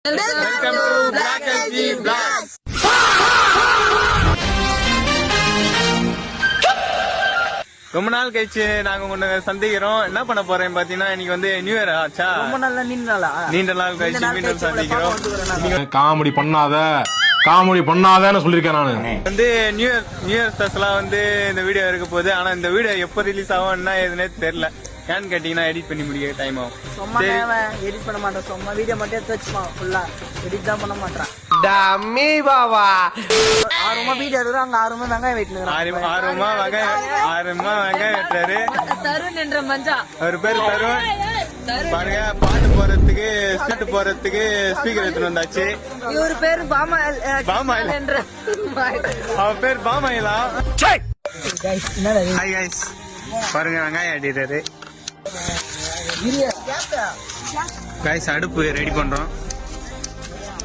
Welcome to Black LG Vlogs. ரொம்ப நாள் கழிச்சு நாங்க ஒண்ணு சந்திக்கிறோம். என்ன பண்ண போறேன் பாத்தீங்கன்னா இன்னைக்கு வந்து நியூ இயர் ஆச்சா. ரொம்ப நாள் நீண்ட நாள் கழிச்சு மீண்டும் சந்திக்கிறோம். காமெடி பண்ணாதன்னு சொல்லிருக்கேன் நானு. வந்து நியூ இயர் ஸ்பெஷலா வந்து இந்த வீடியோ இருக்க போகுது. ஆனா இந்த வீடியோ எப்ப ரிலீஸ் ஆகும்னா எதுனே தெரியல. ஏன்னு கேட்டீங்கன்னா எடிட் பண்ணி முடிய டைம் ஆகும். சும்மா எடிட் பண்ண மாட்டேன், சும்மா வீடியோ மட்டும் எடுத்து வச்சுப்பான். ஃபுல்லா எடிட் தான் பண்ண மாட்டான். டம்மி பாபா ஆர்வமா வீடியோ எடுக்கிறோம், அங்க ஆர்வமா வெங்காயம் வெட்டினுறான். ஆர்வமா வெங்காயம் வெட்டுறாரு. தருண் என்ற மஞ்சா அவர் பேரு தருண். பாருங்க, பாட்டு போறதுக்கு ஸ்கூட்டு போறதுக்கு ஸ்பீக்கர் எடுத்துட்டு வந்தாச்சு. இவரு பேரு பாமாயில் என்ற அவர் பேர் பாமாயிலா. ஹாய் கைஸ், பாருங்க வெங்காயம் அடிக்கிறாரு. கைஸ் அடுப்பு ரெடி பண்றோம்.